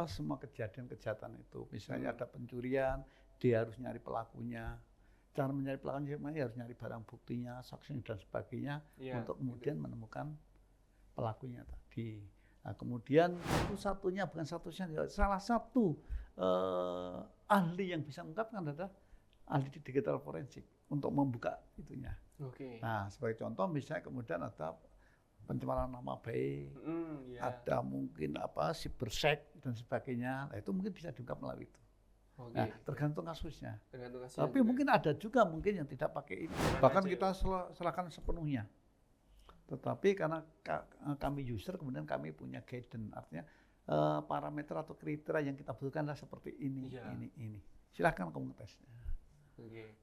semua kejadian kejahatan itu. Misalnya ada pencurian, dia harus nyari pelakunya. Cara mencari pelakunya harus nyari barang buktinya, saksi dan sebagainya untuk kemudian menemukan pelakunya tadi. Nah, kemudian salah satu ahli yang bisa mengungkapkan adalah ahli digital forensik untuk membuka itunya. Nah, sebagai contoh misalnya kemudian ada pencemaran nama baik, ada mungkin cybersec dan sebagainya. Nah, itu mungkin bisa diungkap melalui itu. Nah, tergantung kasusnya. Tapi mungkin ada juga mungkin yang tidak pakai ini. Bahkan kita serahkan sepenuhnya. Tetapi karena kami user kemudian kami punya guidance, artinya parameter atau kriteria yang kita butuhkan adalah seperti ini, ini. Silahkan kamu ngetesnya.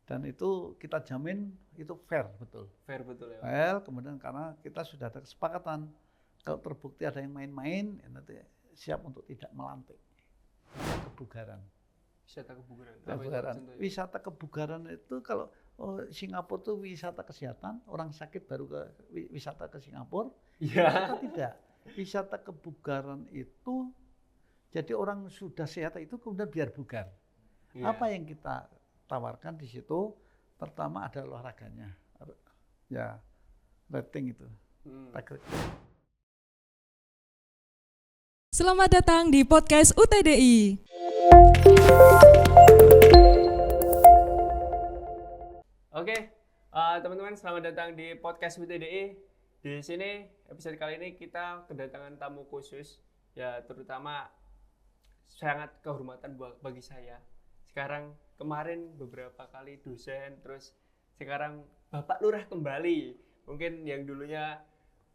Dan itu kita jamin itu fair betul ya. Fair, kemudian karena kita sudah ada kesepakatan kalau terbukti ada yang main-main ya nanti siap untuk tidak melantik. Kebugaran. Wisata kebugaran itu kalau Singapura itu wisata kesehatan, orang sakit baru ke wisata ke Singapura. Kita tidak. Wisata kebugaran itu jadi orang sudah sehat itu kemudian biar bugar. Apa yang kita tawarkan di situ? Pertama ada olahraganya, ya rating itu. Selamat datang di podcast UTDI. Oke, teman-teman selamat datang di podcast UTDI. Di sini episode kali ini kita kedatangan tamu khusus, ya terutama sangat kehormatan bagi saya. Sekarang kemarin beberapa kali dosen, terus sekarang Bapak Lurah kembali. Mungkin yang dulunya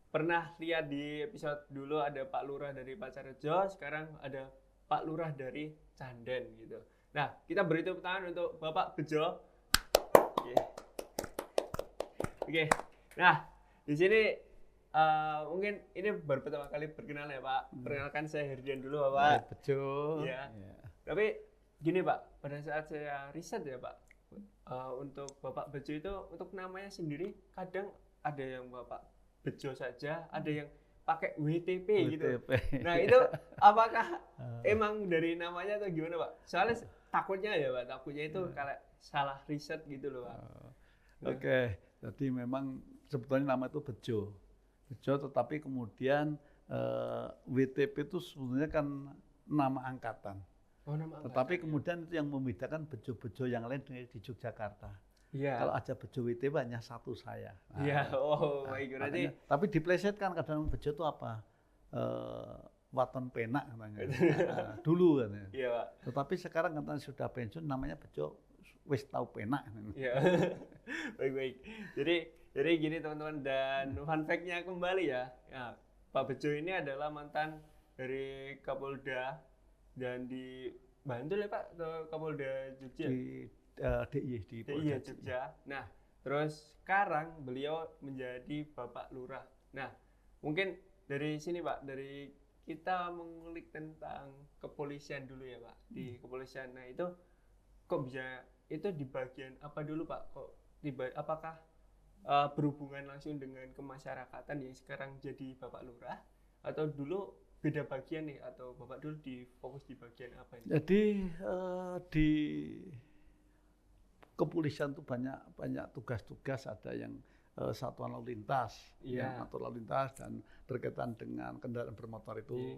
pernah lihat di episode dulu ada Pak Lurah dari Pacarejo, sekarang ada Pak Lurah dari Canden gitu. Nah, kita beri tepuk tangan untuk Bapak Bejo. Oke. Nah, di sini mungkin ini baru pertama kali berkenalan ya Pak. Perkenalkan saya Herdian dulu Bapak. Bejo. Ya. Tapi gini Pak, pada saat saya riset ya Pak, untuk Bapak Bejo itu untuk namanya sendiri kadang ada yang Bapak Bejo saja, ada yang pakai WTP gitu. Nah itu apakah emang dari namanya atau gimana Pak? Soalnya takutnya ya Pak, takutnya itu kalau salah riset gitu loh Pak. Oke, jadi memang sebetulnya nama itu Bejo, tetapi kemudian WTP itu sebenarnya kan nama angkatan. Tetapi kemudian itu yang membedakan bejo-bejo yang lain di Yogyakarta. Kalau ada bejo WTP hanya satu saya. Baik berarti. Tapi diplesetkan kadang bejo itu apa? Waton penak katanya. Dulu katanya. Iya Pak. Tetapi sekarang katanya sudah pensiun namanya bejo wis tau penak. Iya. Baik. Jadi gini teman-teman, dan fun fact-nya kembali ya. Pak Bejo ini adalah mantan dari Kapolda dan di Bantul ya Pak, atau Kapolda Jogja? Di DIY Jogja. Nah, terus sekarang beliau menjadi Bapak Lurah. Nah, mungkin dari sini Pak, dari kita mengulik tentang kepolisian dulu ya Pak. Di kepolisian, nah itu kok bisa, itu di bagian apa dulu Pak? Apakah berhubungan langsung dengan kemasyarakatan yang sekarang jadi Bapak Lurah, atau dulu beda bagian nih, atau Bapak dulu fokus di bagian apa ini? Jadi di kepolisian itu banyak tugas-tugas, ada yang satuan lalu lintas, yang atur lalu lintas dan berkaitan dengan kendaraan bermotor itu.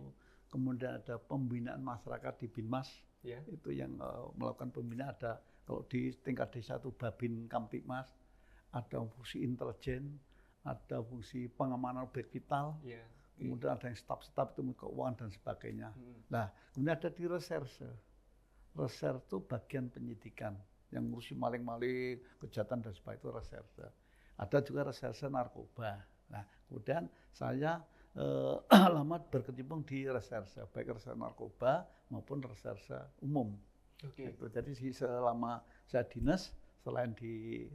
Kemudian ada pembinaan masyarakat di Binmas, itu yang melakukan pembinaan. Ada kalau di tingkat desa itu Babin Kamtipmas, ada fungsi intelijen, ada fungsi pengamanan objek vital. Kemudian ada yang staf-staf itu keuangan dan sebagainya. Nah, kemudian ada di reserse. Reserse itu bagian penyidikan yang ngurusi maling-maling, kejahatan dan sebagainya, itu reserse. Ada juga reserse narkoba. Nah, kemudian saya lama berkecimpung di reserse, baik reserse narkoba maupun reserse umum. Itu. Jadi selama saya dinas, selain di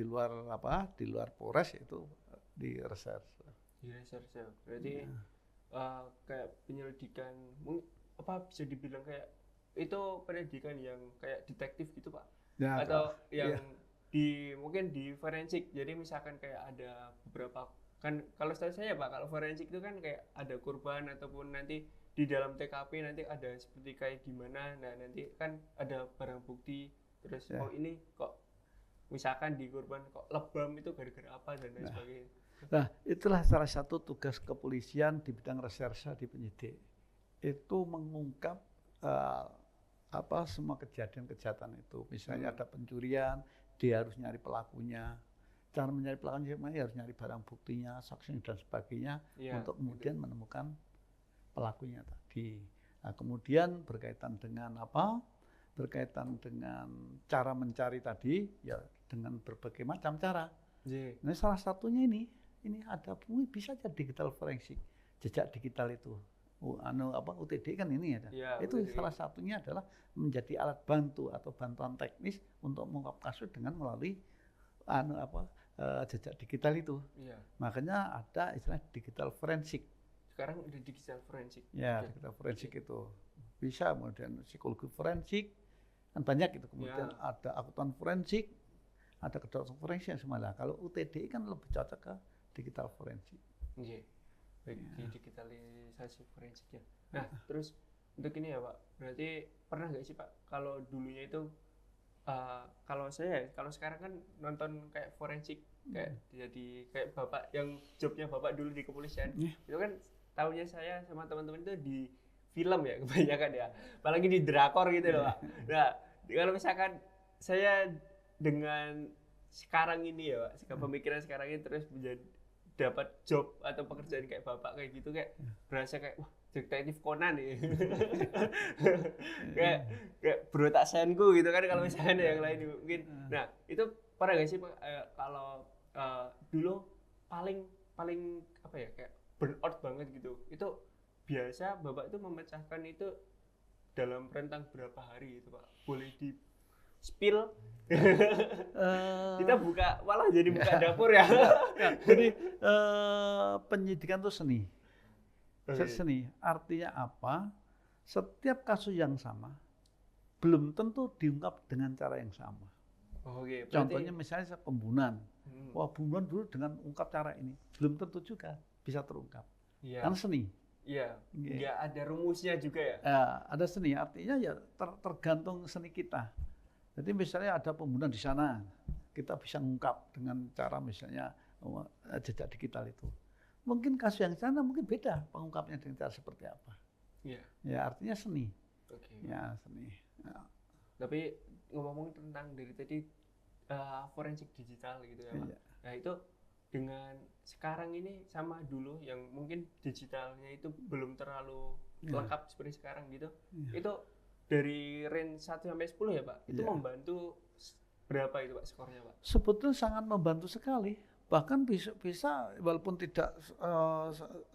luar Polres itu di reserse. Berarti kayak penyelidikan, bisa dibilang kayak itu pendidikan yang kayak detektif gitu Pak? Atau yang mungkin di forensik, jadi misalkan kayak ada beberapa kan kalau setahu saya Pak, kalau forensik itu kan kayak ada korban ataupun nanti di dalam TKP nanti ada seperti kayak gimana, nah nanti kan ada barang bukti terus Ya. oh ini kok misalkan di korban kok lebam itu gara-gara apa dan lain sebagainya. Nah, itulah salah satu tugas kepolisian di bidang reserse di penyidik. Itu mengungkap semua kejadian kejahatan itu. Misalnya ada pencurian, dia harus nyari pelakunya. Cara mencari pelakunya harus nyari barang buktinya, saksi dan sebagainya untuk kemudian menemukan pelakunya tadi. Nah, kemudian berkaitan dengan apa? Berkaitan dengan cara mencari tadi, ya dengan berbagai macam cara. Nah, salah satunya ini ada bisa aja digital forensik, jejak digital itu. UTD kan ini ada. Ya, itu UTD. salah satunya adalah menjadi alat bantu atau bantuan teknis untuk mengungkap kasus dengan melalui jejak digital itu. Iya. Makanya ada istilah digital forensik. Sekarang udah digital forensik. Ya, digital forensik itu bisa, kemudian psikologi forensik kan banyak itu. Kemudian ada akuntan forensik, ada kedokteran forensik semuanya. Kalau UTD kan lebih cocok ke digital forensik. Iya. Baik, di digitalisasi forensiknya. Nah, terus untuk ini ya Pak, berarti pernah nggak sih Pak kalau dulunya itu kalau sekarang kan nonton kayak forensik kayak jadi kayak Bapak yang jobnya Bapak dulu di kepolisian, itu kan tahunya saya sama teman-teman itu di film ya kebanyakan ya, apalagi di drakor gitu loh Pak. Nah, kalau misalkan saya dengan sekarang ini ya Pak, pemikiran sekarang ini terus menjadi dapat job atau pekerjaan kayak Bapak kayak gitu, kayak berasa kayak wah detektif Conan nih. kayak berotak senku gitu kan kalau misalnya yang lain mungkin. Nah, itu pernah gak sih Pak kalau dulu paling apa ya kayak burnout banget gitu. Itu biasa Bapak itu memecahkan itu dalam rentang berapa hari itu Pak? Boleh di spill? Kita buka malah jadi buka dapur ya. Jadi penyidikan itu seni. Seni artinya apa? Setiap kasus yang sama belum tentu diungkap dengan cara yang sama. Oke, Contohnya misalnya pembunuhan. Wah, pembunuhan dulu dengan ungkap cara ini belum tentu juga bisa terungkap. Kan seni. Iya, nggak ada rumusnya juga ya. Ada seni, artinya ya tergantung seni kita. Jadi misalnya ada pembunuhan di sana, kita bisa mengungkap dengan cara misalnya jejak digital itu. Mungkin kasus yang di sana mungkin beda pengungkapnya dengan cara seperti apa. Iya. Ya artinya seni. Oke. Ya seni. Ya. Tapi ngomong tentang dari tadi forensik digital gitu ya Pak. Iya. Nah itu dengan sekarang ini sama dulu yang mungkin digitalnya itu belum terlalu lengkap seperti sekarang gitu. Itu dari range 1 sampai 10 ya Pak, itu membantu berapa itu Pak skornya Pak? Sebetulnya sangat membantu sekali. Bahkan bisa walaupun tidak 10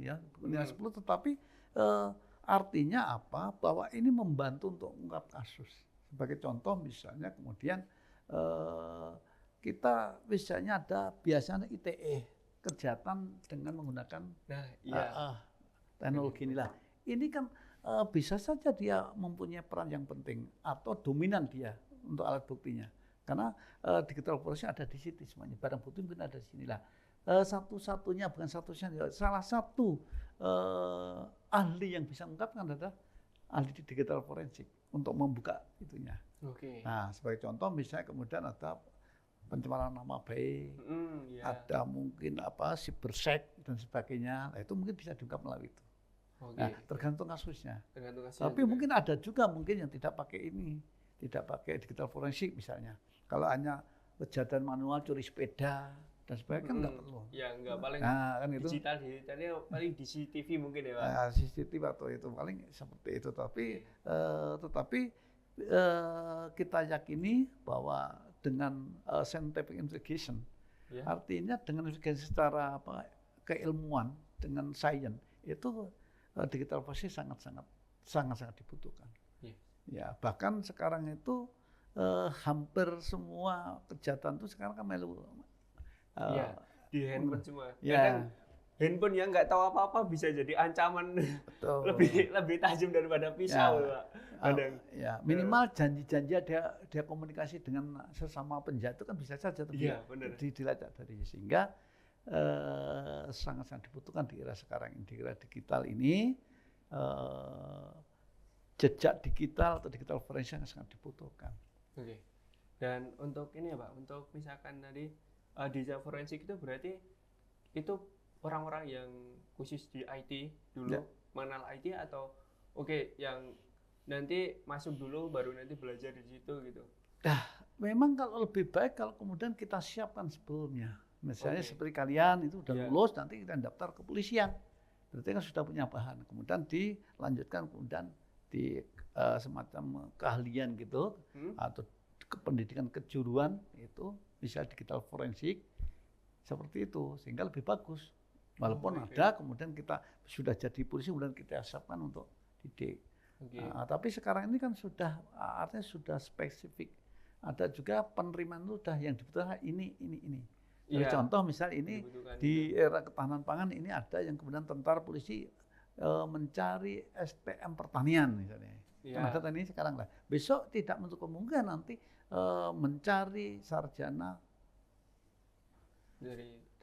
ya, 10 tetapi artinya apa? Bahwa ini membantu untuk mengungkap kasus. Sebagai contoh misalnya kemudian kita misalnya ada biasanya ITE, kejahatan dengan menggunakan teknologi inilah. Ini kan bisa saja dia mempunyai peran yang penting atau dominan dia untuk alat buktinya. Karena digital forensik ada di situ semuanya, barang bukti mungkin ada di sinilah. Satu-satunya, bukan satu-satunya, salah satu ahli yang bisa mengungkapkan adalah ahli di digital forensik untuk membuka itunya. Nah, sebagai contoh misalnya kemudian ada pencemaran nama baik, ada mungkin cybersec dan sebagainya. Nah, itu mungkin bisa diungkap melalui itu. Nah, tergantung kasusnya. Tapi mungkin ada juga mungkin yang tidak pakai ini, tidak pakai digital forensik misalnya. Kalau hanya kejahatan manual, curi sepeda dan sebagainya kan nggak perlu. Ya nggak, paling kan itu. Digitalnya paling di CCTV mungkin ya Pak. CCTV atau itu paling seperti itu. Tetapi kita yakini bahwa dengan scientific investigation, artinya dengan investigasi secara keilmuan dengan sains itu digital forensik sangat dibutuhkan. Ya, bahkan sekarang itu hampir semua kejahatan itu sekarang kan di handphone semua. Kadang handphone yang nggak tahu apa-apa bisa jadi ancaman lebih tajam daripada pisau, Pak. Kadang. Minimal janji-janji dia komunikasi dengan sesama penjahat itu kan bisa saja dilacak dari sehingga sangat-sangat dibutuhkan di era sekarang ini, di era digital ini. Jejak digital atau digital forensik sangat dibutuhkan. Oke. Dan untuk ini ya Pak, untuk misalkan tadi digital forensik itu berarti itu orang-orang yang khusus di IT dulu mengenal IT atau yang nanti masuk dulu baru nanti belajar di situ gitu. Memang kalau lebih baik kalau kemudian kita siapkan sebelumnya. Misalnya seperti kalian itu udah lulus, nanti kita daftar kepolisian. Berarti kan sudah punya bahan. Kemudian dilanjutkan kemudian di semacam keahlian gitu atau pendidikan kejuruan itu bisa digital forensik seperti itu sehingga lebih bagus. Walaupun ada kemudian kita sudah jadi polisi kemudian kita siapkan untuk didik. Tapi sekarang ini kan sudah artinya sudah spesifik. Ada juga penerimaan itu sudah yang dibutuhkan ini. Contoh misal ini di era ketahanan pangan ini ada yang kemudian tentara polisi mencari STM pertanian misalnya. Kan ada tadi sekarang lah. Besok tidak menutup kemungkinan nanti mencari sarjana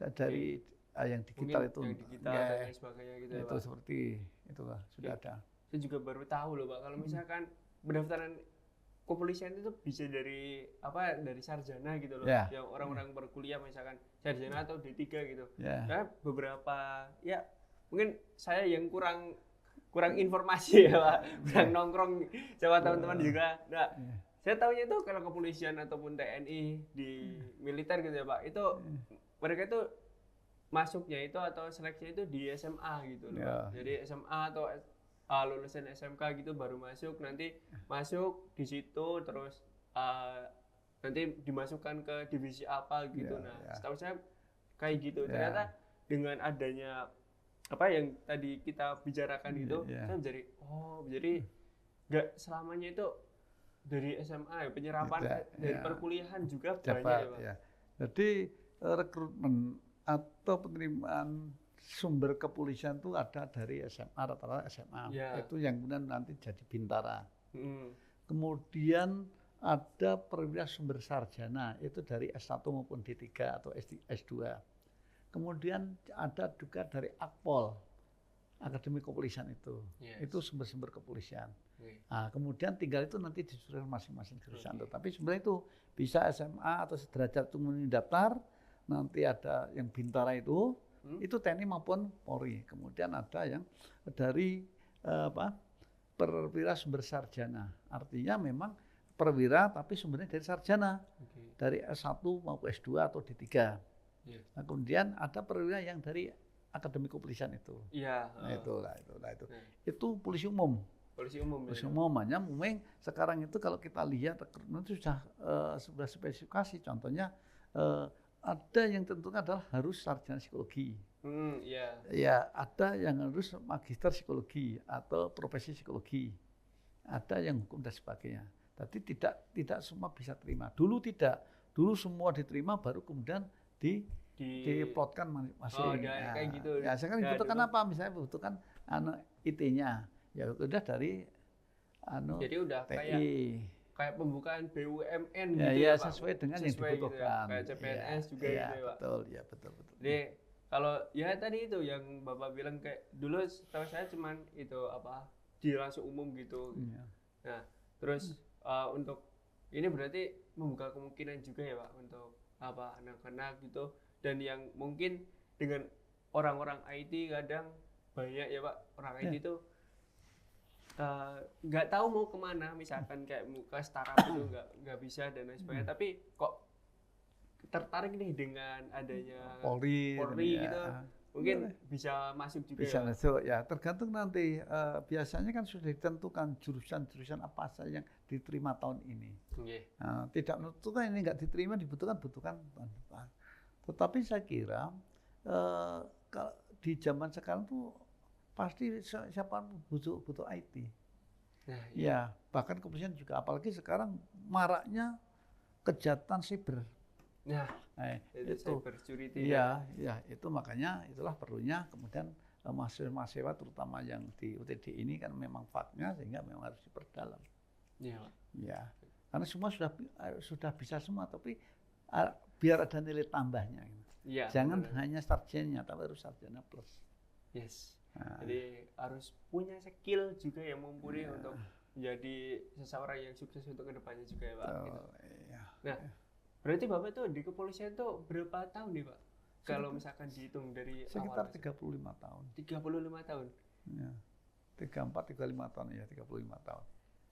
dari yang digital itu. Yang digital dan sebagainya gitu itu Pak. Seperti itulah sudah ada. Saya juga baru tahu loh Pak kalau misalkan pendaftaran kepolisian itu bisa dari sarjana gitu loh. Yang orang-orang berkuliah misalkan sarjana atau D3 gitu. Karena beberapa mungkin saya yang kurang informasi ya Pak, kurang nongkrong sama teman-teman juga. Nah, saya tahunya itu kalau kepolisian ataupun TNI di militer gitu ya Pak, itu mereka itu masuknya itu atau seleksinya itu di SMA gitu loh. Jadi SMA atau lulusan SMK gitu baru masuk, nanti masuk di situ terus nanti dimasukkan ke divisi apa gitu. Setahu saya kayak gitu. Ternyata dengan adanya apa yang tadi kita bicarakan itu, saya jadi nggak selamanya itu dari SMA penyerapan dari perkuliahan juga banyak ya Pak. Jadi rekrutmen atau penerimaan sumber kepolisian itu ada dari SMA, rata-rata SMA. Itu yang kemudian nanti jadi bintara. Kemudian ada perwira sumber sarjana, itu dari S1 maupun D3 atau S2. Kemudian ada juga dari Akpol, Akademi Kepolisian itu sumber-sumber kepolisian. Nah, kemudian tinggal itu nanti disusun masing-masing jurusan. Tapi sebenarnya itu bisa SMA atau sederajat itu mendaftar, nanti ada yang bintara itu TNI maupun Polri. Kemudian ada yang dari perwira sumber sarjana. Artinya memang perwira tapi sumbernya dari sarjana, dari S1 maupun S2 atau D3. Nah, kemudian ada perwira yang dari Akademi Kepolisian itu. Itulah. Itu polisi umum. Polisi umum hanya memang sekarang itu kalau kita lihat rekrutmen itu sudah spesifikasi. Contohnya ada yang tentunya adalah harus sarjana psikologi. Ada yang harus magister psikologi atau profesi psikologi. Ada yang hukum dan sebagainya. Tapi tidak semua bisa terima. Dulu tidak. Dulu semua diterima baru kemudian diplotkan masing-masing. Kayak gitu. Sekarang dibutuhkan apa? Misalnya dibutuhkan IT-nya. Ya udah dari jadi udah TI. Kayak pembukaan BUMN Pak. Sesuai dengan yang dibutuhkan. Gitu ya. Kayak CPNS juga gitu ya Pak. Betul. Jadi kalau tadi itu yang Bapak bilang kayak dulu setahu saya cuman itu di langsung umum gitu. Nah, terus untuk ini berarti membuka kemungkinan juga ya Pak untuk anak-anak gitu, dan yang mungkin dengan orang-orang IT kadang banyak ya Pak orang IT itu nggak tahu mau kemana, misalkan kayak ke startup itu nggak bisa dan lain sebagainya, tapi kok tertarik nih dengan adanya Polri gitu, mungkin bisa masuk juga. Bisa masuk ya, tergantung nanti biasanya kan sudah ditentukan jurusan apa saja yang diterima tahun ini. Tidak menentukan ini nggak diterima, dibutuhkan tahun depan. Tetapi saya kira di zaman sekarang tuh pasti siapa butuh IT. Bahkan kepolisian juga, apalagi sekarang maraknya kejahatan siber. Itu cyber security. Itu makanya itulah perlunya kemudian mahasiswa terutama yang di UTD ini kan memang faknya sehingga memang harus diperdalam. Karena semua sudah bisa semua, tapi biar ada nilai tambahnya. Iya, Jangan benar. hanya sarjana, tapi harus sarjana plus. Yes. Nah, Jadi harus punya skill juga yang mumpuni Iya. untuk menjadi seseorang yang sukses untuk kedepannya juga ya Pak. Gitu. iya. Nah, berarti Bapak tuh di kepolisian tuh berapa tahun nih Pak? Kalau misalkan dihitung dari Sekitar awal 35 tahun. 35 tahun. Ya. 34, 35 tahun ya, 35 tahun.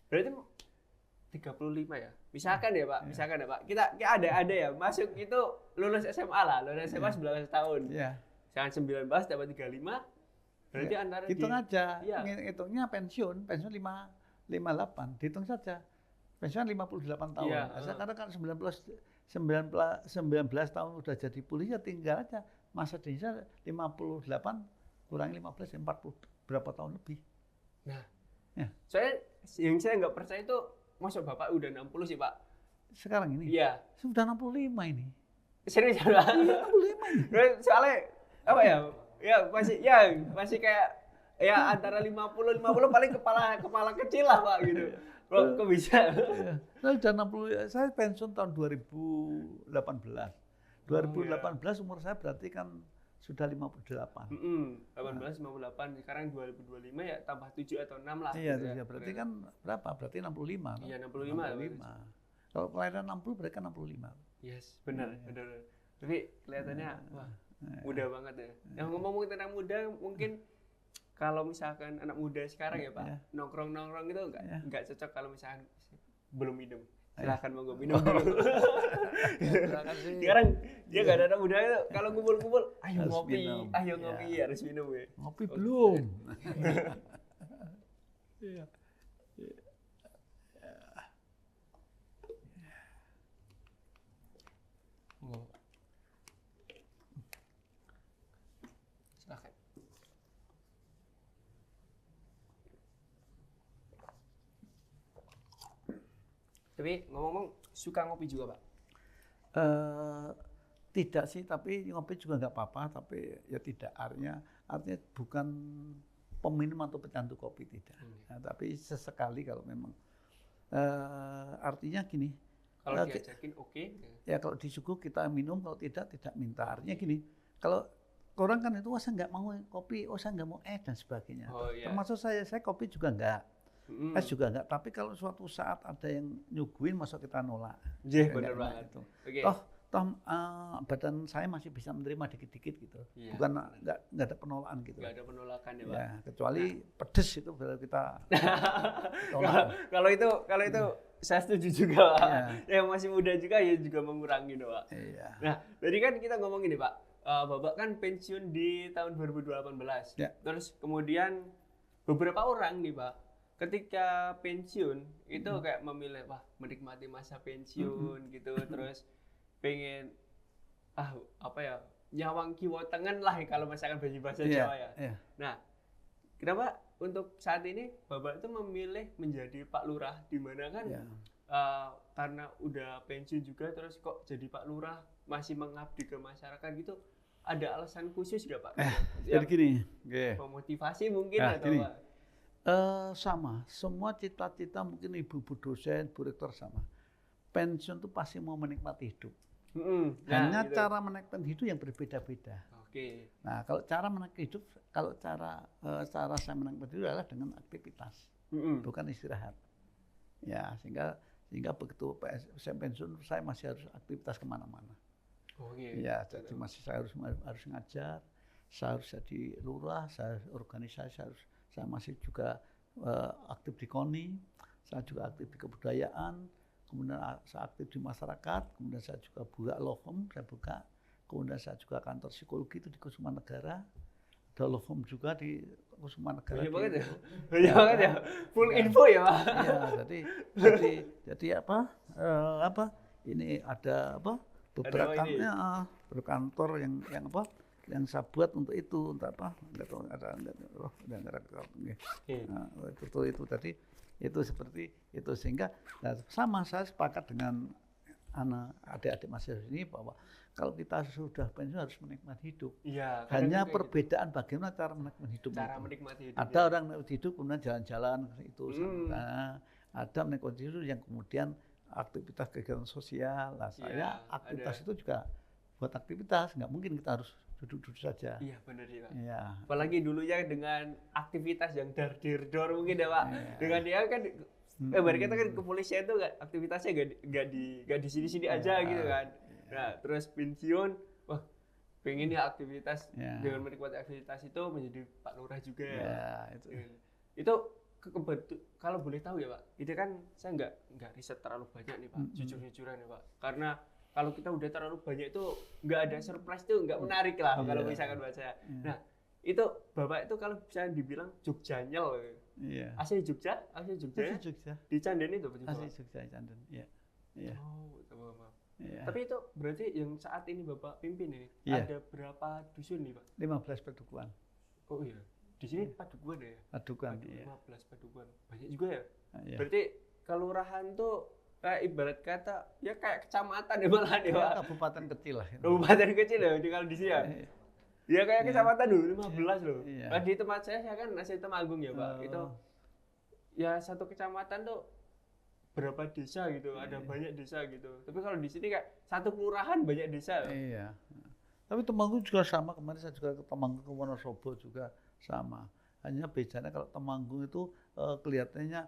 Berarti 35 ya. Misalkan ya Pak, Iya. misalkan ya Pak. Kita ada ya masuk itu lulus SMA lah, lulus SMA 19 tahun. Iya. Misalkan 19 dapat 35. Berarti Ya, antara hitung aja, Iya. hitungnya pensiun 58, dihitung saja. Pensiun 58 tahun. Iya, Nah, sekarang kan 19 tahun udah jadi polisi, ya tinggal aja masa di Indonesia 58 kurangi 15, 40 berapa tahun lebih. Soalnya yang saya nggak percaya itu masuk Bapak udah 60 sih Pak. Sekarang ini Iya. sudah 65 ini. Serius ya Pak? Iya, 65 ini. Soalnya apa ya? Masih kayak ya antara 50 paling kepala kecil lah Pak gitu. Kok bisa? Iya. Saya sudah 60, saya pensiun tahun 2018. 2018 umur saya berarti kan sudah 58. 18, 58, sekarang 2025 ya tambah 7 atau 6 lah. Iya, gitu ya, berarti kan berapa? Berarti 65. Iya, 65. 65. Kalau kelahiran 60 berarti kan 65. Yes, benar, Iya. benar. Tapi kelihatannya wah, muda banget ya. Yang ngomong tentang muda mungkin kalau misalkan anak muda sekarang ya Pak, Iya. nongkrong itu Iya. enggak cocok kalau misalkan belum minum. Iya. Silahkan monggo minum dulu. Terima kasih. Sekarang dia nggak ada anak muda itu kalau kumpul-kumpul, ayo Harus ngopi, minum. ayo ngopi, Iya. harus minum ya. Ngopi belum? Iya. Silakan. Tapi ngomong-ngomong suka ngopi juga Pak? Tidak sih, tapi ngopi juga nggak apa-apa, tapi ya tidak, artinya bukan peminum atau pecandu kopi, tidak. Nah, tapi sesekali kalau memang artinya gini, Kalau Oke. diajakin oke. ya kalau disuguh kita minum, kalau tidak minta. Artinya gini, kalau orang kan itu, oh saya nggak mau kopi, oh saya nggak mau dan sebagainya. Oh, iya. Termasuk saya kopi juga nggak, es juga nggak. Tapi kalau suatu saat ada yang nyuguhin, masa kita nolak. Iya, Ya, bener nggak banget. itu. Oke. Toh badan saya masih bisa menerima dikit-dikit gitu. Iya, Bukan nggak ada penolakan gitu. Nggak ada penolakan ya Pak. Ya, kecuali pedes itu baru kita Kalau tolak. kalau itu saya setuju juga Pak. Iya. Yang masih muda juga ya juga mengurangi gitu Pak. Iya. Nah, tadi kan kita ngomong gini Pak, Bapak kan pensiun di tahun 2018. Ya. Terus kemudian beberapa orang nih Pak, ketika pensiun itu kayak memilih wah menikmati masa pensiun gitu, terus pengen apa ya nyawang kiwa tengen lah kalau misalkan bahasa Iya, Jawa ya. iya. Nah, kenapa untuk saat ini Bapak itu memilih menjadi Pak Lurah, di mana kan Iya. karena udah pensiun juga terus kok jadi Pak Lurah masih mengabdi ke masyarakat gitu, ada alasan khusus gak Pak? Jadi gini, oke. Memotivasi mungkin Nah, atau gini. apa? Sama, semua cita-cita mungkin ibu-ibu dosen, bu rektor sama. Pensiun itu pasti mau menikmati hidup. Hanya gitu. cara menikmati hidup yang berbeda-beda. Oke. Nah, kalau cara menikmati hidup, kalau cara saya menikmati hidup adalah dengan aktivitas, bukan istirahat. Ya, sehingga begitu saya pensiun, saya masih harus aktivitas kemana-mana. Oke. Ya, jadi masih saya harus ngajar, saya harus jadi lurah, saya organisasi, saya masih juga aktif di KONI, saya juga aktif di kebudayaan, kemudian saya aktif di masyarakat, kemudian saya juga buka law firm, kemudian saya juga kantor psikologi itu di Kusuma Negara, ada law firm juga di Kusuma Negara. Banyak banget ya, banyak banget ya, full info ya Pak. Iya, jadi apa? Ini ada apa? Beberapa kantor yang saya buat untuk itu, untuk apa? Enggak tahu itu tadi itu seperti itu, sehingga sama saya sepakat dengan adik-adik mahasiswa ini bahwa kalau kita sudah pensiun harus menikmati hidup. Iya. Hanya perbedaan bagaimana cara menikmati hidup. Cara menikmati hidup. Ada orang menikmati hidup kemudian jalan-jalan itu, ada menikmati hidup yang kemudian aktivitas kegiatan sosial. Nah, saya aktivitas itu juga buat aktivitas, nggak mungkin kita harus duduk-duduk saja. Iya benar sih Pak. Iya. Apalagi dulunya dengan aktivitas yang dar-dir-dor mungkin ya Pak. Iya. Dengan dia kan balik kata kan kepolisian itu aktivitasnya nggak di sini-sini aja gitu kan. Nah terus pensiun, wah pengen ya aktivitas dengan menikmati aktivitas itu menjadi Pak Lurah juga ya. Itu kalau boleh tahu ya Pak, itu kan saya nggak riset terlalu banyak nih Pak, jujur-jujuran ya Pak. Karena kalau kita udah terlalu banyak itu nggak ada surprise itu nggak menarik lah kalau misalkan buat saya. Nah itu Bapak itu kalau misalnya dibilang Jogjanyel, asli Jogja, Asli Jogja. di Canden itu Asli Jogja Canden, iya. Oh, maaf. Iya. Tapi itu berarti yang saat ini Bapak pimpin ini ada berapa dusun nih Pak? 15 padukuan. Oh iya, di sini padukuan ya? Padukuan, 15 padukuan, banyak juga ya? Iya. Berarti kelurahan tuh kayak ibarat kata ya kayak kecamatan ya malah ya Pak? Kabupaten kecil lah. Kabupaten kecil ya, kalau di sini ya? Ya kayak kecamatan dulu, 15 loh. Iya. Nah, di tempat saya kan asli Temanggung ya Pak, itu ya satu kecamatan tuh berapa desa gitu, ada banyak desa gitu. Tapi kalau di sini kayak satu kelurahan banyak desa. Iya. Tapi Temanggung juga sama, kemarin saya juga ke Temanggung, ke Wonosobo juga sama. Hanya bedanya kalau Temanggung itu kelihatannya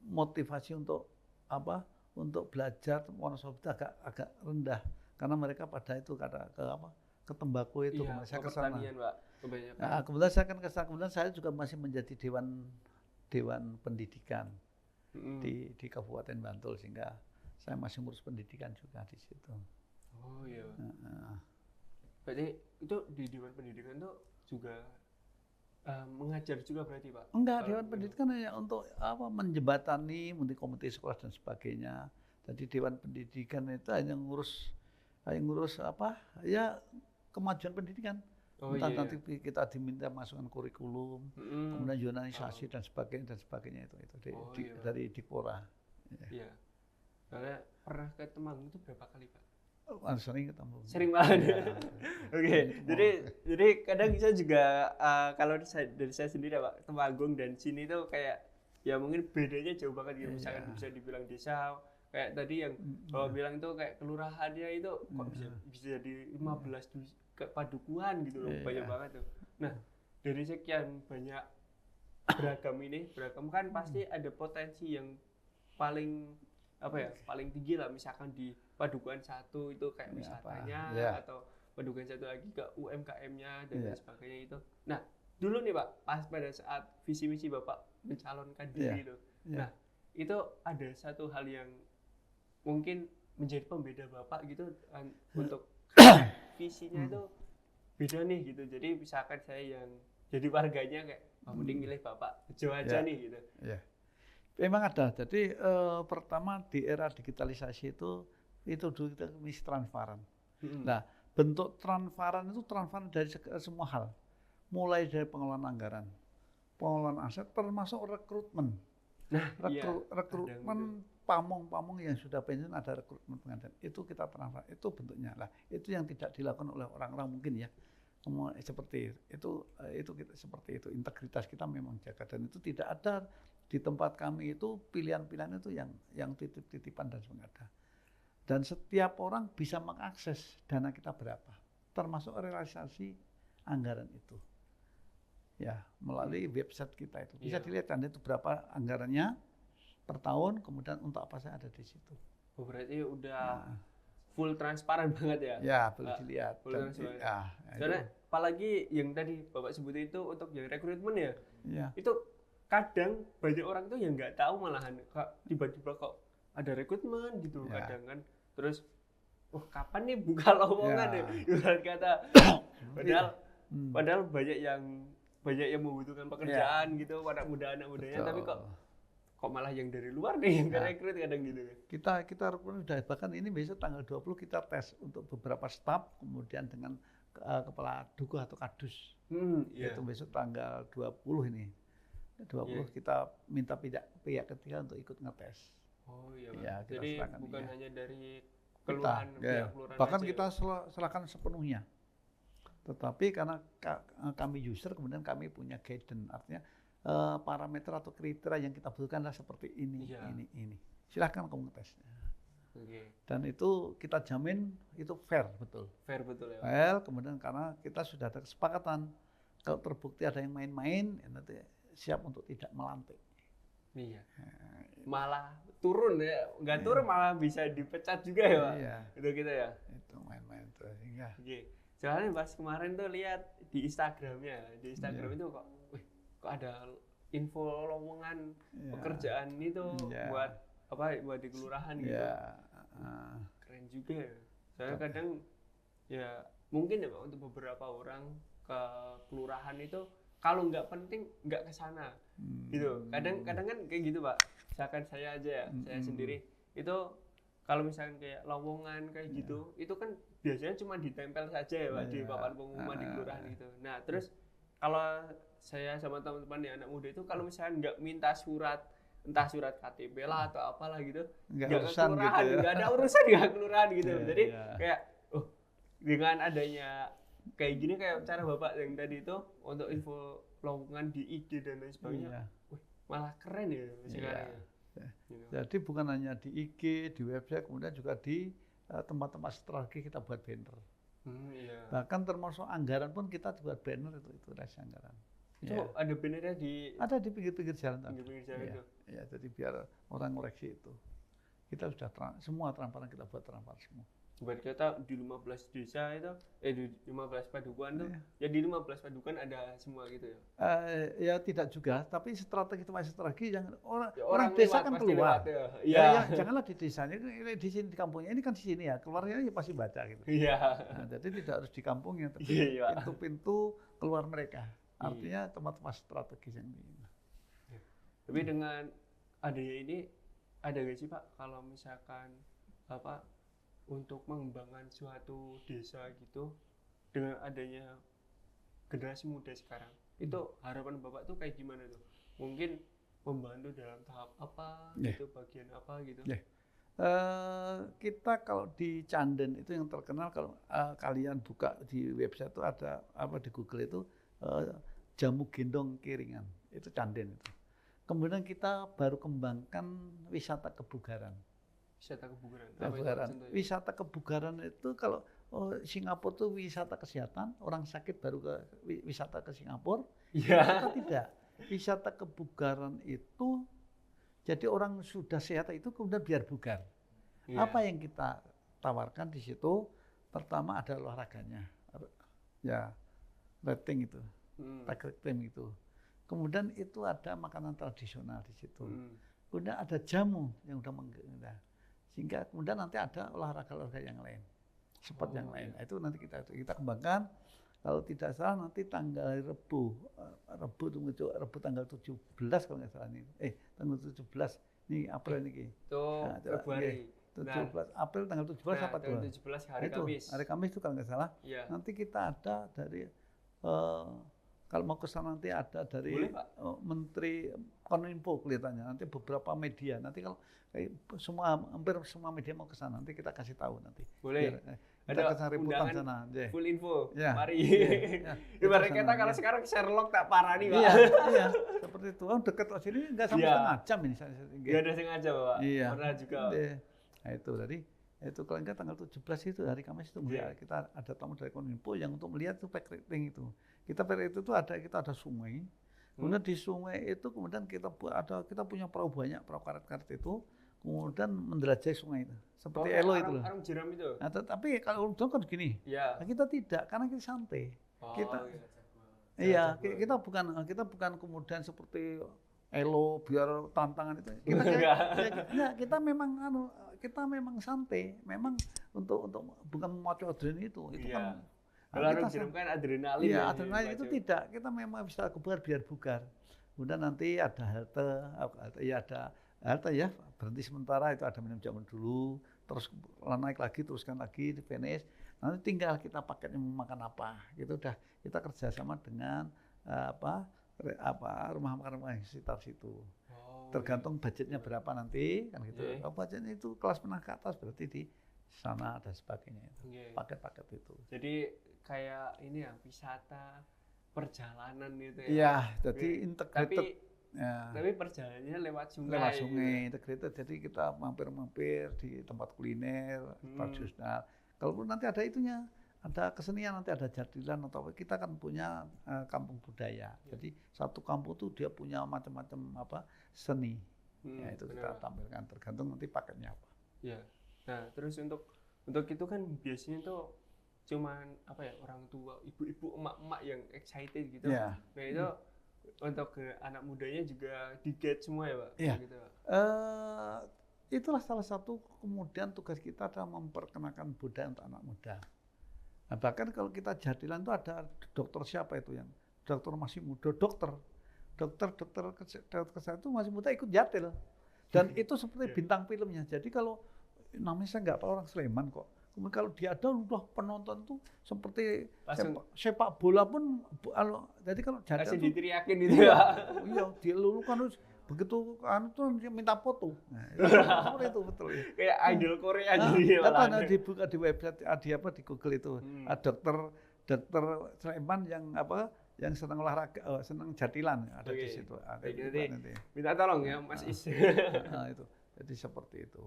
motivasi untuk apa? Untuk belajar, Wonosobo itu agak rendah karena mereka pada itu ke tembakau itu. Iya, saya ke sana. Nah, kemudian saya kan ke sana, kemudian saya juga masih menjadi dewan pendidikan di Kabupaten Bantul, sehingga saya masih ngurus pendidikan juga di situ. Oh iya. Berarti itu di Dewan Pendidikan tuh juga mengajar juga berarti Pak? Enggak, Dewan Pendidikan hanya untuk menjembatani, komite sekolah dan sebagainya. Jadi Dewan Pendidikan itu hanya ngurus kemajuan pendidikan. Nanti kita diminta masukan kurikulum, kemudian yunanisasi dan sebagainya itu dari Dikpora. Iya. Karena pernah ke Temanggung itu berapa kali Pak? Sering ketemu. Sering banget. Oke. Jadi kadang saya juga kalau dari saya sendiri Pak, Temanggung dan sini tuh kayak ya mungkin bedanya jauh banget gitu. Misalkan bisa dibilang desa, kayak tadi yang Bapak bilang itu kayak kelurahannya itu kok bisa jadi 15 padukuan gitu loh, banyak banget tuh. Nah, dari sekian banyak beragam kan pasti ada potensi yang paling tinggi lah, misalkan di padukuan satu itu kayak wisatanya atau padukuan satu lagi ke UMKM-nya dan lain sebagainya itu. Nah, dulu nih Pak, pas pada saat visi misi Bapak mencalonkan diri itu. Nah, itu ada satu hal yang mungkin menjadi pembeda Bapak gitu untuk visinya itu beda nih gitu. Jadi misalkan saya yang jadi warganya kayak mending milih Bapak Bejo aja nih gitu. Iya. Memang ada. Jadi pertama di era digitalisasi itu dulu kita misi transparan. Nah, bentuk transparan itu transparan dari semua hal. Mulai dari pengelolaan anggaran, pengelolaan aset, termasuk rekrutmen. Nah, rekrutmen pamong yang sudah pensiun, ada rekrutmen pengadaan. Itu kita transparan. Itu bentuknya lah. Itu yang tidak dilakukan oleh orang-orang mungkin ya. Seperti itu kita seperti itu. Integritas kita memang jaga, dan itu tidak ada di tempat kami itu pilihan-pilihan itu yang titip-titipan dan sebagainya. Dan setiap orang bisa mengakses dana kita berapa, termasuk realisasi anggaran itu. Ya, melalui website kita itu bisa dilihat kan itu berapa anggarannya per tahun, kemudian untuk apa saya ada di situ. Oh, berarti udah full transparan banget ya? Ya, boleh dilihat. Full transparan. Karena apalagi yang tadi Bapak sebutin itu untuk yang rekrutmen ya, itu kadang banyak orang tuh yang nggak tahu malahan, tiba-tiba kok ada rekrutmen gitu kadang kan, terus kapan nih buka lowongan ya, ibarat kata, padahal banyak yang membutuhkan pekerjaan gitu, anak mudanya, tapi kok malah yang dari luar nih yang rekrut kadang gitu. Kita udah bahkan ini besok tanggal 20 kita tes untuk beberapa staf, kemudian dengan kepala dukuh atau kadus. Itu besok tanggal 20 ini. 20 kita minta pihak ketiga untuk ikut ngetes. Oh iya. Ya, jadi bukan hanya dari kelurahan, kelurahan bahkan aja, kita serahkan sepenuhnya. Tetapi karena kami user, kemudian kami punya guidance, artinya parameter atau kriteria yang kita butuhkan adalah seperti ini. Silahkan kamu ngetes. Dan itu kita jamin itu fair betul. Fair betul ya. Fair, kemudian karena kita sudah ada kesepakatan kalau terbukti ada yang main-main, ya nanti siap untuk tidak melantik. Iya. Malah turun ya, nggak turun malah bisa dipecat juga ya Pak. Iya. Itu kita ya. Itu main-main tuh hingga. Soalnya pas kemarin tuh lihat di Instagramnya, di Instagram itu kok, kok ada info lowongan pekerjaan itu buat apa? Buat di kelurahan gitu. Keren juga ya. Soalnya kadang ya mungkin ya Pak untuk beberapa orang ke kelurahan itu kalau nggak penting nggak ke sana gitu. Kadang kan kayak gitu Pak. Misalkan saya aja ya, saya sendiri itu kalau misalkan kayak lowongan kayak gitu, itu kan biasanya cuma ditempel saja ya Pak di papan pengumuman di kelurahan gitu. Nah terus kalau saya sama teman-teman yang anak muda itu kalau misalkan nggak minta surat, entah surat KTP lah atau apalah gitu, nggak ke kelurahan, gitu ya. nggak ada urusan nggak kelurahan gitu. Jadi kayak dengan adanya kayak gini kayak cara Bapak yang tadi itu untuk info lowongan di IG dan lain sebagainya, malah keren ya sekarang. Jadi bukan hanya di IG, di website, kemudian juga di tempat-tempat strategi kita buat banner. Bahkan termasuk anggaran pun kita buat banner itu rasa anggaran. Itu ada bannernya di? Ada di pinggir-pinggir jalan. Pinggir-pinggir jalan itu. Ya, jadi biar orang koleksi itu. Kita sudah semua transparan, kita buat transparan semua. Buat kita di 15 desa itu, di 15 padukuhan tuh, ya di 15 padukuhan ada semua gitu ya? Ya tidak juga, tapi strategi yang orang desa kan keluar. Janganlah di desanya, di sini di kampungnya ini kan di sini ya, keluarnya ya pasti baca gitu. Nah, jadi tidak harus di kampungnya, tapi pintu-pintu keluar mereka. Artinya tempat-tempat strategis yang ini. Tapi dengan adanya ini, ada nggak sih Pak kalau misalkan apa untuk mengembangkan suatu desa gitu dengan adanya generasi muda sekarang, itu harapan Bapak tuh kayak gimana tuh? Mungkin membantu dalam tahap apa gitu, bagian apa gitu? Kita kalau di Canden itu yang terkenal, kalau kalian buka di website itu ada apa di Google itu jamu gendong kiringan, itu Canden itu. Kemudian kita baru kembangkan wisata kebugaran. Wisata kebugaran itu kalau Singapura itu wisata kesehatan, orang sakit baru ke wisata ke Singapura. Kita tidak. Wisata kebugaran itu jadi orang sudah sehat itu kemudian biar bugar. Apa yang kita tawarkan di situ? Pertama ada olahraganya, ya rating itu, rating itu. Kemudian itu ada makanan tradisional di situ. Kemudian ada jamu yang udah sehingga kemudian nanti ada olahraga yang lain, sport yang lain. Itu nanti kita kembangkan. Kalau tidak salah nanti tanggal Rebu tanggal 17 kalau nggak salah ini. Tanggal 17 ini April ini. Itu Februari. 17 April tanggal 17 apa tuh? 17 hari Kamis. Hari Kamis itu kalau nggak salah. Nanti kita ada dari kalau mau ke sana nanti ada dari Menteri Kominfo kelihatannya, nanti beberapa media. Nanti kalau hampir semua media mau ke sana, nanti kita kasih tahu nanti. Boleh. Kita kasih rebutan sana. Full info. Ya. Mari. Ibarat kita kalau sekarang Sherlock tak parah nih Pak. Iya, seperti itu. Dekat ke sini nggak sampai setengah jam ini. Nggak ada sengaja Pak. Pernah juga. Nah itu tadi. Itu kalau enggak tanggal 17 itu hari Kamis itu kita ada tamu dari Kominfo yang untuk melihat itu pack rating itu. Kita pack rating itu kita ada sungai. Kemudian di sungai itu kemudian kita punya perahu banyak, perahu karet-karet itu, kemudian menjelajahi sungai itu. Seperti Elo itu loh. Arung jeram itu. Nah, tapi kalau udah kan gini. Nah, kita tidak karena kita santai. Kita bukan kemudian seperti Elo biar tantangan itu. Kita memang santai, memang untuk bukan memacu adrenalin itu kan. Kalau kan adrenalin. Iya, adrenalin itu tidak. Kita memang bisa biar bugar. Kemudian nanti ada halte ya berhenti sementara itu ada minum jamu dulu, terus naik lagi teruskan lagi di finish. Nanti tinggal kita paketnya mau makan apa. Itu udah kita kerjasama dengan rumah makan di sekitar situ. Tergantung budgetnya berapa nanti kan gitu. Kalau budgetnya itu kelas menengah ke atas berarti di sana ada sebagainya itu. Paket-paket itu. Jadi kayak ini ya wisata perjalanan gitu ya. Iya, jadi integrated. Tapi Ya. Tapi perjalanannya lewat sungai. Lewat sungai, integrated. Jadi kita mampir-mampir di tempat kuliner tradisional. Kalaupun nanti ada itunya, ada kesenian, nanti ada jadilan atau apa, kita kan punya kampung budaya. Jadi satu kampung tuh dia punya macam-macam seni. Ya itu kita tampilkan tergantung nanti paketnya apa. Ya. Nah, terus untuk itu kan biasanya tuh cuman orang tua, ibu-ibu, emak-emak yang excited gitu. Ya. Nah, itu untuk ke anak mudanya juga di-guide semua ya, Pak? Iya. Gitu, Pak. Itulah salah satu kemudian tugas kita adalah memperkenalkan budaya untuk anak muda. Nah, bahkan kalau kita jadilan itu ada dokter siapa itu yang dokter masih muda, dokter kesehatan itu masih muda ikut jatil. Dan itu seperti bintang filmnya. Jadi kalau namanya saya nggak tahu orang Sleman kok. Kemudian kalau dia ada udah penonton tuh seperti sepak bola pun jadi kalau jatil kasih tuh diteriakin gitu ya. Iya, dia lulu kan harus begitu tuh dia minta foto. Nah, seperti itu betul ya. Kayak idol Korea Nah, jadi ada dibuka di website di Google itu. Dokter Sleman yang senang olahraga, senang jadilan ada di situ. Ada nanti. Minta tolong ya Mas Is. Nah, itu. Jadi seperti itu.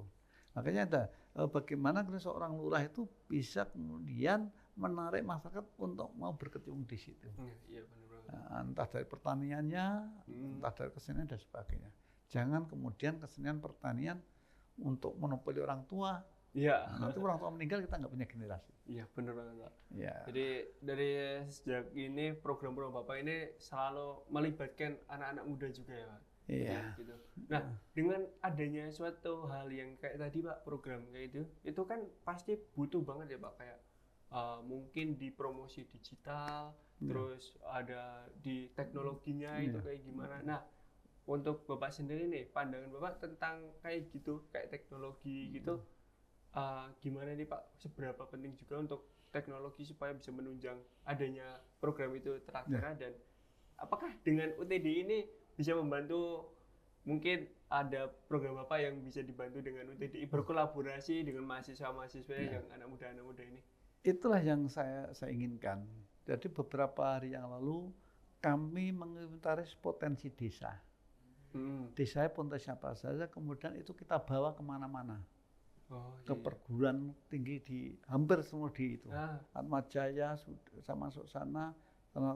Makanya ada bagaimana seorang lurah itu bisa kemudian menarik masyarakat untuk mau berkecimpung di situ. Iya benar banget. Nah, entah dari pertaniannya, entah dari kesenian dan sebagainya. Jangan kemudian kesenian pertanian untuk monopoli orang tua. Iya. Nah, nanti orang tua meninggal kita nggak punya generasi. Iya benar banget Pak. Ya. Jadi dari sejak ini program-program Bapak ini selalu melibatkan anak-anak muda juga ya Pak. Iya. Gitu. Nah, dengan adanya suatu hal yang kayak tadi Pak, program kayak itu kan pasti butuh banget ya Pak, kayak mungkin di promosi digital, terus ada di teknologinya itu kayak gimana. Nah, untuk Bapak sendiri nih, pandangan Bapak tentang kayak gitu, kayak teknologi gitu, gimana nih Pak, seberapa penting juga untuk teknologi supaya bisa menunjang adanya program itu terlaksana dan apakah dengan UTD ini bisa membantu, mungkin ada program apa yang bisa dibantu dengan UTDI berkolaborasi dengan mahasiswa-mahasiswa yang anak muda ini? Itulah yang saya inginkan. Jadi beberapa hari yang lalu kami menginventaris potensi desa. Desa potensi apa saja, kemudian itu kita bawa kemana-mana. Ke perguruan tinggi di hampir semua di itu. Atmajaya sudah masuk sana,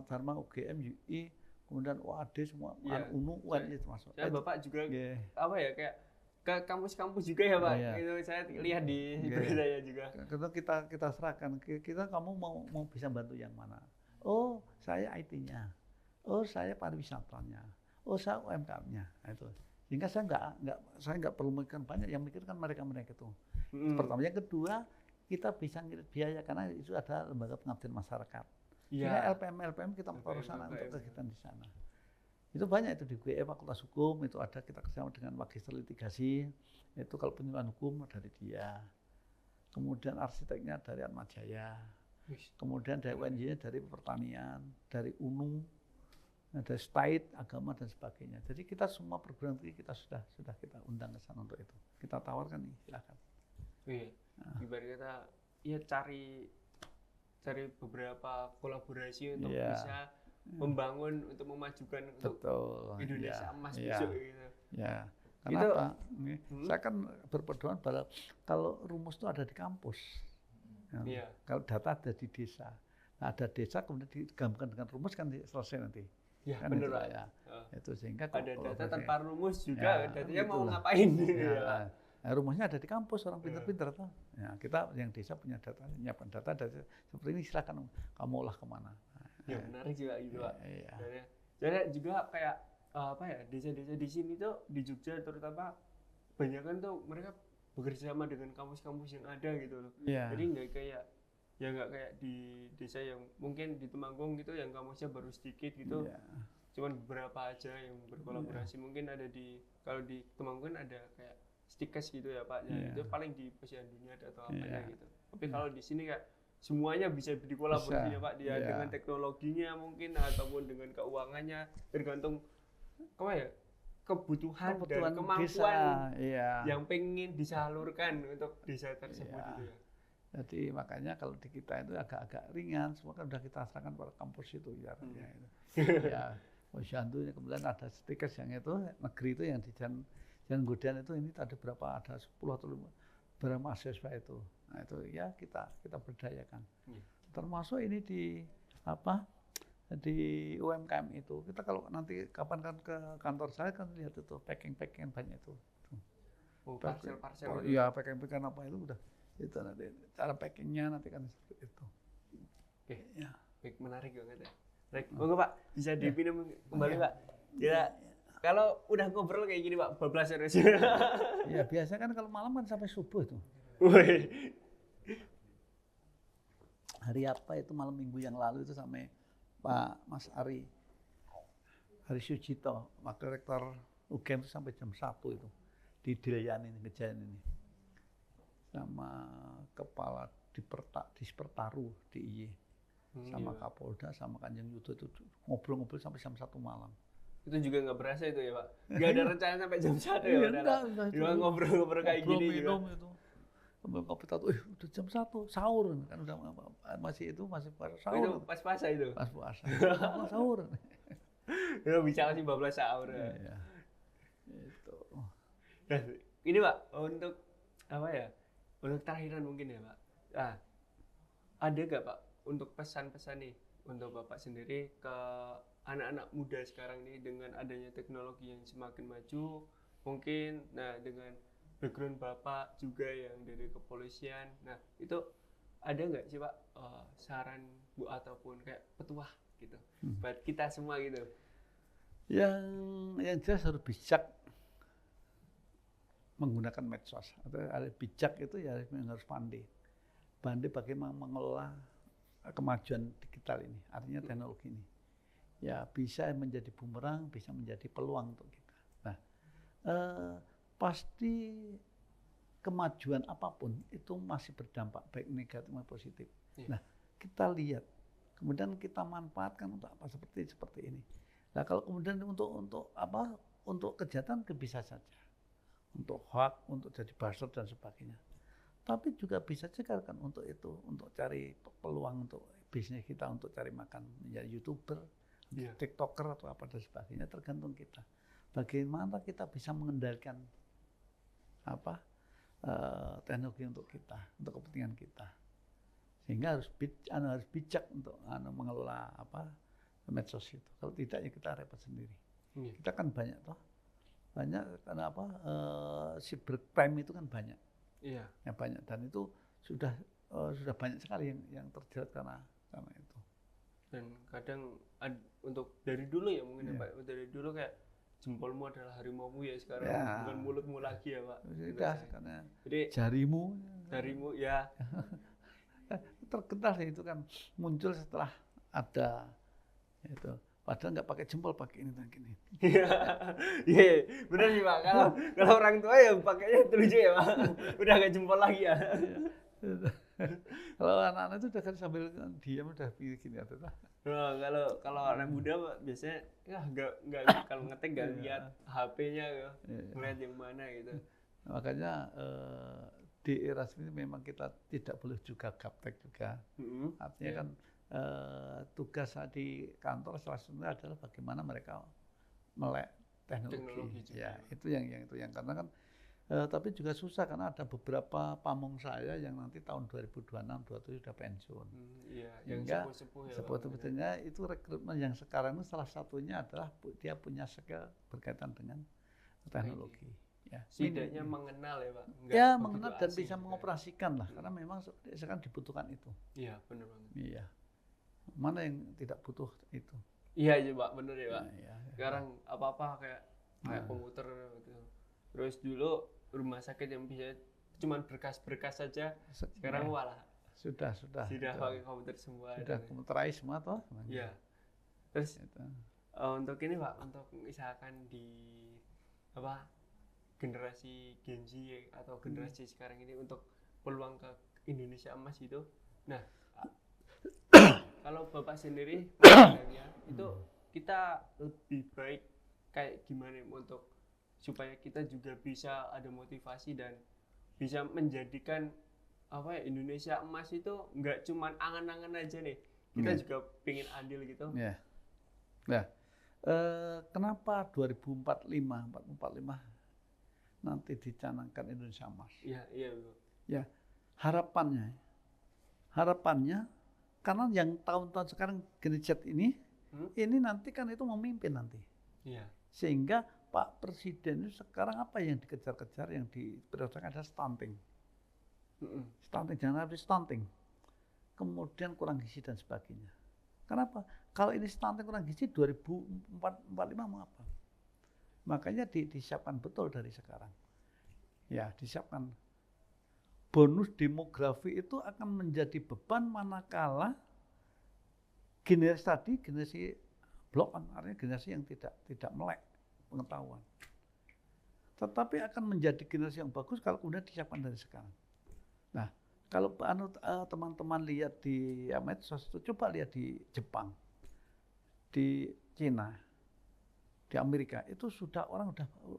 Dharma, UGM, UI, kemudian UAD semua, UNU, UN itu masuk. Bapak juga kayak ke kampus-kampus juga ya Pak. Itu saya lihat di saya juga. Kita serahkan, kamu mau bisa bantu yang mana? Oh, saya IT-nya. Oh, saya pariwisatanya. Oh, saya UMKM-nya. Nah, itu. Sehingga saya nggak perlu memikirkan banyak, yang mikirkan mereka itu. Pertama, yang kedua, kita bisa ngirit biaya karena itu ada lembaga pengabdian masyarakat. Sehingga LPM kita taruh sana untuk kegiatan di sana. Itu banyak itu di UGM, Fakultas Hukum itu ada, kita kerjasama dengan Magister Litigasi, itu kalau penyuluhan hukum dari dia. Kemudian arsiteknya dari Atmajaya. Kemudian dari UNJ-nya dari pertanian, dari UNU, dari STAID, agama dan sebagainya. Jadi kita semua perguruan tinggi kita sudah kita undang ke sana untuk itu. Kita tawarkan nih, silakan. Ibarat kata cari beberapa kolaborasi untuk bisa membangun, untuk memajukan untuk Indonesia emas besok gitu. Ya. Kenapa? Saya kan berpedoman bahwa kalau rumus itu ada di kampus. Kalau data ada di desa. Nah, ada desa kemudian digabungkan dengan rumus kan selesai nanti. Ya, kan benar Pak. Itu sehingga ada data tanpa rumus juga, datanya mau ngapain? Nah, rumusnya ada di kampus, orang pintar-pintar tuh. Ya, kita yang desa punya data, nyiapkan data seperti ini, silakan kamu olah kemana. Menarik juga gitu Pak. Jadi juga kayak desa-desa di sini tuh di Jogja terutama banyak kan tuh mereka bekerja sama dengan kampus-kampus yang ada gitu loh. Jadi nggak kayak di desa yang mungkin di Temanggung gitu yang kampusnya baru sedikit gitu. Cuman beberapa aja yang berkolaborasi. Mungkin ada kalau di Temanggung ada kayak Stikes gitu ya Pak. Itu paling di Posyandu Dunia atau apa gitu. Tapi kalau di sini kayak semuanya bisa dikolaborasinya Pak, dengan teknologinya mungkin ataupun dengan keuangannya, tergantung kebutuhan dan kemampuan desa, yang pengen disalurkan untuk desa tersebut gitu ya. Jadi makanya kalau di kita itu agak-agak ringan, semua kan sudah kita serahkan pada kampus itu ya. Posyandu kemudian ada stikers yang itu negeri itu yang di Jalan Godean itu ini ada berapa, ada 10 atau 5 berapa mahasiswa itu. Nah itu ya kita berdayakan. Termasuk ini di UMKM itu kita kalau nanti kapan kan ke kantor saya kan lihat itu packing banyak itu. Parcel. Iya packing apa itu udah itu nanti cara packingnya nanti kan seperti itu. Oke. Ya. Baik, menarik banget ya. Baik, monggo Pak, bisa dipinum kembali Pak. Ya, kalau udah ngobrol kayak gini Pak, bablas terus. Ya biasa kan kalau malam kan sampai subuh tuh. Woi. Hari apa itu malam minggu yang lalu itu sampai Pak Mas Ari Sujito, Wakil Rektor UGM itu sampai jam 1 itu di Dilyan ini, Kejayaan ini. Sama kepala Dispertaru di IY. Sama Kapolda, sama Kanjeng Yudo itu ngobrol-ngobrol sampai jam 1 malam. Itu juga nggak berasa itu ya Pak? Nggak ada rencana sampai jam 1 ya Pak? Enggak. Cuma ngobrol-ngobrol kayak gini juga. Minum itu. Sambil kopi tahu, udah jam 1, sahur. Kan udah masih sahur. Itu pas puasa itu? Pas puasa. Sahur. Ya bicara sih bablas sahur. Iya. Itu. Nah, ini Pak, untuk apa ya? Untuk terakhiran mungkin ya Pak. Nah, ada gak Pak untuk pesan-pesan nih untuk Bapak sendiri ke anak-anak muda sekarang nih dengan adanya teknologi yang semakin maju, mungkin dengan background Bapak juga yang dari kepolisian, nah itu ada nggak sih Pak saran Bu ataupun kayak petuah gitu buat kita semua gitu? Yang jelas harus bijak menggunakan medsos atau bijak itu ya harus pandai bagaimana mengelola kemajuan digital ini, artinya teknologi ini. Ya bisa menjadi bumerang, bisa menjadi peluang untuk kita. Nah, pasti kemajuan apapun itu masih berdampak baik negatif maupun positif. Nah, kita lihat, kemudian kita manfaatkan untuk apa seperti ini. Nah, kalau kemudian untuk kejahatan bisa saja, untuk hoax, untuk jadi buzzer dan sebagainya. Tapi juga bisa juga kan untuk itu, untuk cari peluang untuk bisnis kita, untuk cari makan, menjadi YouTuber, TikToker atau apa dan sebagainya, tergantung kita. Bagaimana kita bisa mengendalikan teknologi untuk kita, untuk kepentingan kita. Sehingga harus bijak untuk mengelola medsos itu. Kalau tidak ya kita repot sendiri. Kita kan banyak karena cybercrime itu kan banyak. Iya. Ya banyak, dan itu sudah banyak sekali yang terjerat karena itu. Dan kadang untuk dari dulu ya mungkin Pak, dari dulu kayak jempolmu adalah harimaumu ya sekarang, bukan mulutmu lagi ya Pak. Sudah, karena jadi jarimu ya. Terkenal itu kan muncul setelah ada itu. Padahal nggak pakai jempol, pakai ini dan gini. Iya, benar sih Pak. Kalau orang tua ya pakainya terlucu ya Pak. Udah nggak jempol lagi ya. Kalau anak-anak itu udah kan sambil diam udah gini atau kalau anak muda Pak, biasanya ya nggak kalau ngetik nggak lihat HP-nya ya, ngeliat yang mana gitu. Makanya di era ini memang kita tidak boleh juga gaptek juga. Artinya kan tugas di kantor salah satunya adalah bagaimana mereka melek teknologi. Ya, itu yang karena kan tapi juga susah karena ada beberapa pamong saya yang nanti tahun 2026-2027 sudah pensiun. Iya, yang sepuh-sepuh ya. Sepuh-sepuhnya itu rekrutmen yang sekarang itu salah satunya adalah dia punya skill berkaitan dengan teknologi. Ya, setidaknya mengenal ya Pak. Ya, mengenal dan bisa mengoperasikan lah, karena memang sekarang dibutuhkan itu. Iya, benar banget. Iya. Mana yang tidak butuh itu? Iya Pak, benar ya Pak. Ya. Sekarang apa-apa kayak komputer gitu. Terus dulu rumah sakit yang bisa cuman berkas-berkas saja, sekarang walah sudah pakai komputer semua. Sudah komputerized semua toh. Iya. Terus untuk ini Pak, untuk misalkan di generasi Gen Z atau generasi sekarang ini untuk peluang ke Indonesia emas itu. Nah, kalau Bapak sendiri itu kita lebih baik kayak gimana untuk supaya kita juga bisa ada motivasi dan bisa menjadikan Indonesia emas itu nggak cuman angan-angan aja nih, kita juga pengen andil gitu. Ya. Nah, Kenapa 2045 nanti dicanangkan Indonesia Emas? Iya, iya, Bu. Ya, harapannya karena yang tahun-tahun sekarang Gen Z ini nanti kan itu memimpin nanti. Iya. Sehingga Pak Presiden itu sekarang apa yang dikejar-kejar, yang diprioritaskan adalah stunting. Stunting, jangan habis stunting. Kemudian kurang gizi dan sebagainya. Kenapa? Kalau ini stunting kurang gizi 2045 mau apa? Makanya disiapkan betul dari sekarang. Ya, disiapkan. Bonus demografi itu akan menjadi beban manakala generasi blok on, artinya generasi yang tidak melek pengetahuan. Tetapi akan menjadi generasi yang bagus kalau kemudian disiapkan dari sekarang. Nah, kalau teman-teman lihat di medsos itu, coba lihat di Jepang, di Cina, di Amerika, itu sudah orang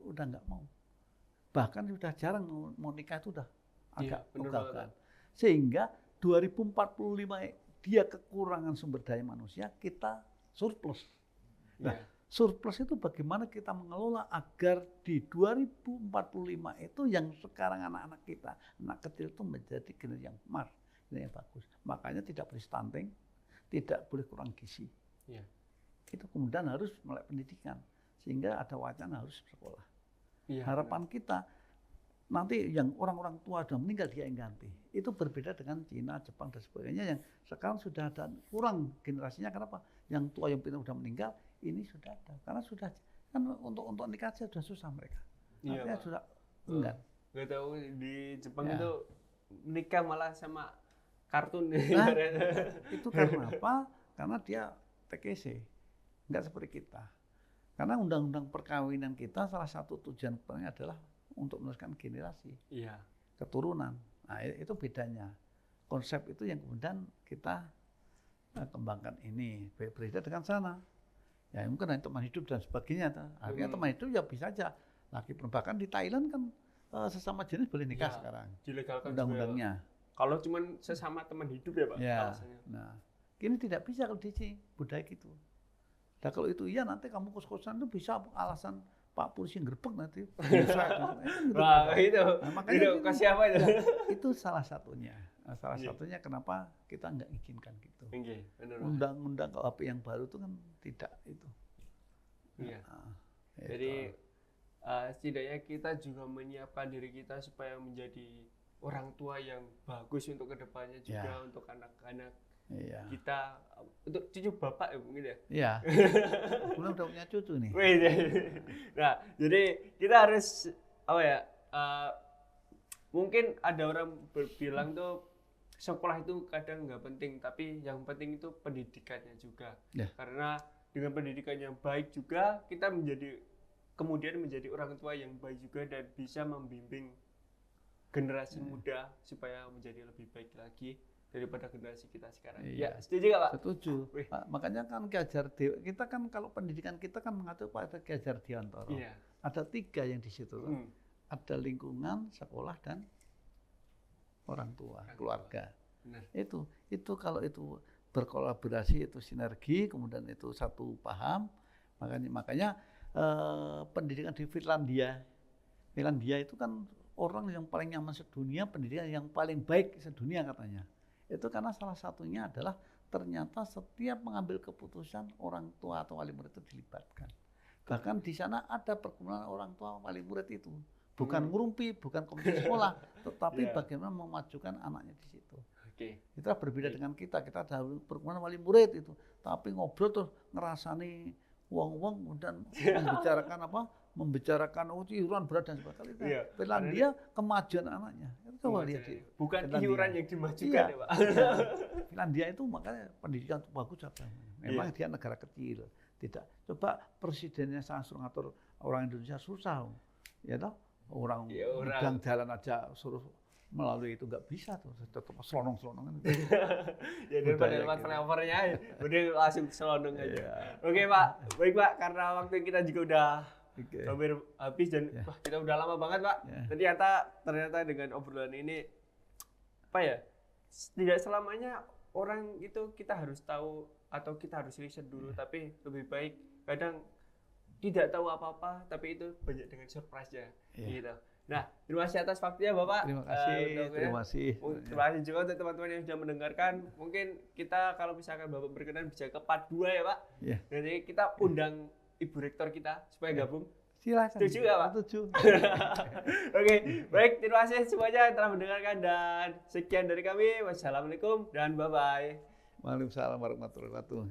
udah nggak mau. Bahkan sudah jarang mau nikah, itu udah agak ugal-ugalan. Sehingga 2045 dia kekurangan sumber daya manusia, kita surplus. Nah, surplus itu bagaimana kita mengelola agar di 2045 itu yang sekarang anak-anak kita, anak kecil itu menjadi generasi yang emas, generasi yang bagus. Makanya tidak boleh stunting, tidak boleh kurang gizi. Iya. Itu kemudian harus melek pendidikan, sehingga ada wacana harus sekolah. Iya, harapan kita nanti yang orang-orang tua sudah meninggal dia yang ganti. Itu berbeda dengan Cina, Jepang dan sebagainya yang sekarang sudah ada kurang generasinya. Kenapa? Yang tua yang sudah meninggal ini sudah ada. Karena sudah kan untuk nikah saja sudah susah mereka. Iya, artinya sudah enggak. Nggak tahu di Jepang itu nikah malah sama kartun. Nah, itu karena apa? Karena dia TKC, enggak seperti kita. Karena undang-undang perkawinan kita salah satu tujuan pertama adalah untuk meneruskan generasi, keturunan. Nah, itu bedanya. Konsep itu yang kemudian kita kembangkan ini, berbeda dengan sana. Ya mungkin ada teman hidup dan sebagainya. Artinya teman hidup ya bisa aja. Laki perempuan di Thailand kan sesama jenis boleh nikah sekarang. Dilegalkan undang-undangnya. Kalau cuma sesama teman hidup ya Pak? Ya. Nah, ini tidak bisa kalau di budaya gitu. Nah kalau itu iya nanti kamu kos-kosan itu bisa alasan Pak Polisi ngerebek nanti. Wah itu, nah, makanya itu kasih apa itu? Ya, itu salah satunya. Nah, salah satunya kenapa kita nggak izinkan gitu. Undang-undang KUHP yang baru itu kan tidak itu. Iya. Jadi setidaknya kita juga menyiapkan diri kita supaya menjadi orang tua yang bagus untuk kedepannya juga untuk anak-anak. Iya. Kita untuk cucu bapak ya mungkin ya. Iya. Belum udah punya cucu nih. Nah, jadi kita harus apa ya? Mungkin ada orang bilang tuh sekolah itu kadang nggak penting, tapi yang penting itu pendidikannya juga. Karena dengan pendidikan yang baik juga kita kemudian menjadi orang tua yang baik juga dan bisa membimbing generasi muda supaya menjadi lebih baik lagi daripada generasi kita sekarang. Iya. Ya, setuju nggak Pak? Setuju. Pak, makanya kan Ki Hajar kita kan kalau pendidikan kita kan mengatur pada Ki Hajar Dewantara. Iya. Ada 3 yang di situ. Ada lingkungan, sekolah dan orang tua, keluarga. Benar. Itu kalau itu berkolaborasi, itu sinergi, kemudian itu satu paham. Makanya pendidikan di Finlandia itu kan orang yang paling nyaman sedunia, pendidikan yang paling baik sedunia katanya. Itu karena salah satunya adalah ternyata setiap mengambil keputusan orang tua atau wali murid itu dilibatkan. Bahkan di sana ada perkumpulan orang tua wali murid itu. Bukan ngurumpi, bukan komite sekolah, tetapi bagaimana memajukan anaknya di situ. Itu berbeda dengan kita ada perkumpulan wali murid itu. Tapi ngobrol tuh ngerasani wong-wong dan membicarakan iuran berat dan sebagainya. Finlandia kemajuan anaknya. Coba lihat bukan iuran yang dimajukan ya Pak. Finlandia itu makanya pendidikan bagus apa. Memang dia negara kecil. Tidak. Coba presidennya langsung ngatur orang Indonesia susah. Ya toh? Orang jalan aja suruh melalui itu nggak bisa tuh, tetap selonong-selonongan. Ya daripada lewat flavornya, udah langsung selonong aja. Oke Pak, baik Pak, karena waktu kita juga udah hampir habis dan kita udah lama banget Pak. Ternyata dengan obrolan ini, apa ya? Tidak selamanya orang itu kita harus tahu atau kita harus riset dulu, tapi lebih baik kadang tidak tahu apa-apa, tapi itu banyak dengan surprise-nya. Gitu. Nah, terima kasih atas waktunya Bapak. Terima kasih. Terima kasih juga untuk teman-teman yang sudah mendengarkan. Mungkin kita kalau misalkan Bapak berkenan bisa ke part 2 ya Pak. Jadi kita undang Ibu Rektor kita supaya gabung. Silakan. Setuju nggak Pak? Setuju. Oke, baik. Terima kasih semuanya yang telah mendengarkan dan sekian dari kami. Wassalamualaikum dan bye-bye. Waalaikumsalam warahmatullahi wabarakatuh.